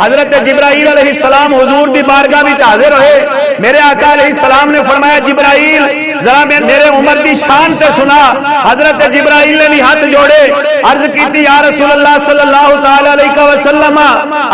حضرت جبرائیل علیہ السلام حضور دی بارگاہ وچ حاضر ہوئے. میرے آقا علیہ السلام نے فرمایا جبرائیل ذرا میرے عمر دی شان سے سنا. حضرت جبرائیل نے بھی ہاتھ جوڑے, عرض کی یا رسول اللہ صلی اللہ تعالی علیہ وسلم,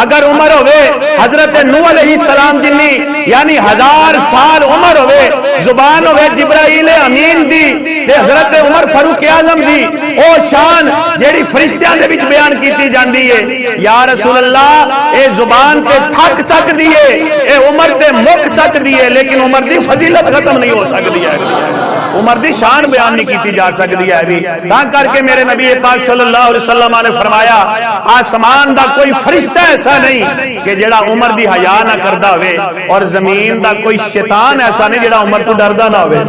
اگر عمر ہوئے حضرت نوح علیہ السلام جنی یعنی 1000 سال عمر ہوئے, زبان ہوئے جبرائیل امین دی تے حضرت عمر فاروق اعظم دی, او شان جیڑی فرشتیاں دے وچ بیان کیتی جاندی ہے. یا رسول اللہ اے زبان تے تھک سکدی ہے, اے عمر تے مک سکدی ہے, لیکن عمر دی فضیلت ختم نہیں ہو سکدی ہے, عمر دی شان بیان نہیں کیتی جا سکدی ہے. تاں کر کے میرے نبی پاک صلی اللہ علیہ وسلم نے فرمایا آسمان دا کوئی فرشتہ ایسا نہیں کہ جڑا عمر دی حیا نہ کردا ہوئے, اور زمین دا کوئی شیطان ایسا نہیں جڑا عمر تو ڈردا نہ ہوئے.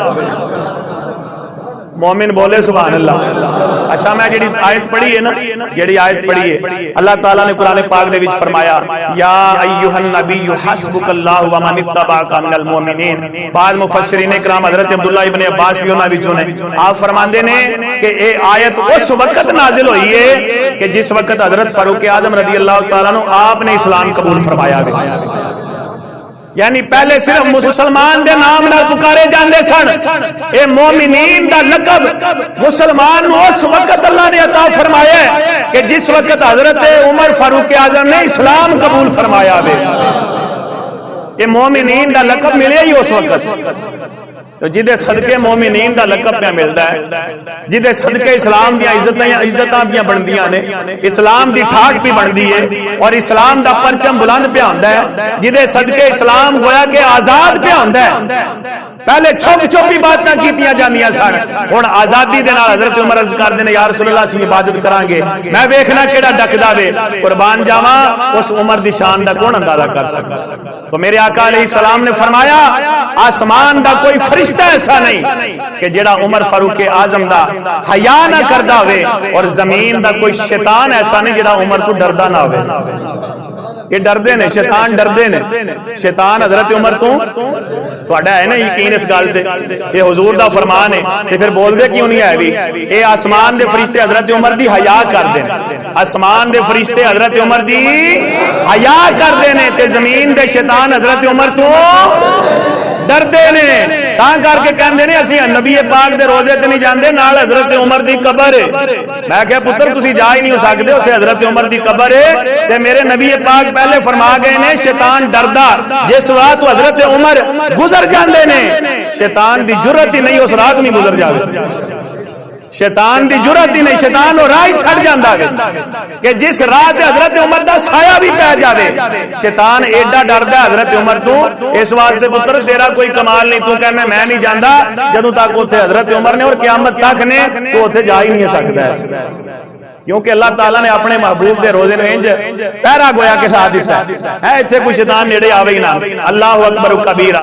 مومن بولے سبحان اللہ. اچھا میں جڑی آیت پڑھی ہے نا, جڑی آیت پڑھی ہے اللہ تعالیٰ نے قرآن پاک دے وچ فرمایا یا ایھا النبی حسبک اللہ ومن اتبعک من المؤمنین. بعض مفسرین کرام حضرت عبداللہ ابن عباس بھی انہاں وچوں نے, آپ فرماندے نے کہ اے آیت اس وقت نازل ہوئی ہے کہ جس وقت حضرت فاروق اعظم رضی اللہ تعالیٰ عنہ آپ نے اسلام قبول فرمایا ہے. یعنی پہلے صرف مسلمان دے نام نہ پکارے جاندے سن, اے مومنین دا لقب مسلمان نو اس وقت اللہ نے عطا فرمایا ہے کہ جس وقت حضرت عمر فاروق اعظم نے اسلام قبول فرمایا ہے. اے مومنین دا لقب ملے ہی اس وقت, تو جدے صدقے مومنین دا لقب پہ ملدا ہے, جدے صدقے اسلام دی عزتاں بھی بندیاں نے, اسلام دی ٹھاٹ بھی بندی ہے, اور اسلام دا پرچم بلند پہ ہوندا ہے, جدے صدقے اسلام گویا کہ آزاد پہ ہوندا ہے. پہلے چھپ چھپی باتاں کیتیاں جاندیاں سن, ہن آزادی دے نال حضرت عمر عرض کردے نے یا رسول اللہ اسی عبادت کران گے, میں ویکھنا کیڑا ڈکدا وے, قربان جاواں اس عمر دی شان دا کون اندازہ کر سکدا. تو میرے آقا علیہ السلام نے فرمایا آسمان دا کوئی فرشتہ ایسا نہیں کہ جڑا عمر فاروق اعظم دا حیا نہ کردا ہوئے, اور زمین دا کوئی شیطان ایسا نہیں جڑا عمر تو ڈردا نہ ہوئے. یہ ڈردے نے, شیطان ڈردے نے, شیطان حضرت عمر تو تہاڈا ہے نا یقین اس گل تے, یہ حضور دا فرمان ہے, تے پھر بول دے کیوں نہیں ہے بھی. اے آسمان دے فرشتے حضرت عمر دی حیا کردے نے, آسمان دے فرشتے حضرت عمر دی حیا کردے نے, تے زمین دے شیطان حضرت عمر تو ڈردے نے. تاں کر کے کہندے نے اسی نبی پاک دے روزے تے نہیں جاندے, نال حضرت عمر دی قبر ہے. میں کہا پتر تسی جا ہی نہیں ہو سکدے, اوتھے حضرت عمر دی قبر ہے, تے میرے نبی پاک پہلے فرما گئے نے شیطان ڈردا جس وقت حضرت عمر گزر جاندے نے, شیطان دی جرت ہی نہیں اس رات نہیں گزر جاوے, شیطان دی جرت ہی نہیں, شیطان وہ راہ چھڑ جاندا ہے کہ جس رات حضرت عمر دا سایہ بھی پہ جاوے. شیطان ایڈا ڈردا حضرت عمر تو, اس واسطے پتر تیرا کوئی کمال نہیں, تو کہنا میں نہیں جاندا جدوں تک اوتھے حضرت عمر نے اور قیامت تک نے, تو اوتھے جا ہی نہیں سکدا ہے, کیونکہ اللہ تعالیٰ نے اپنے محبوب دے روزے نو انج پہرا گویا کے ساتھ دیتا ہے. ایتھے کوئی شیطان نیڑے آوے ہی نہ. اللہ اکبر کبیرہ.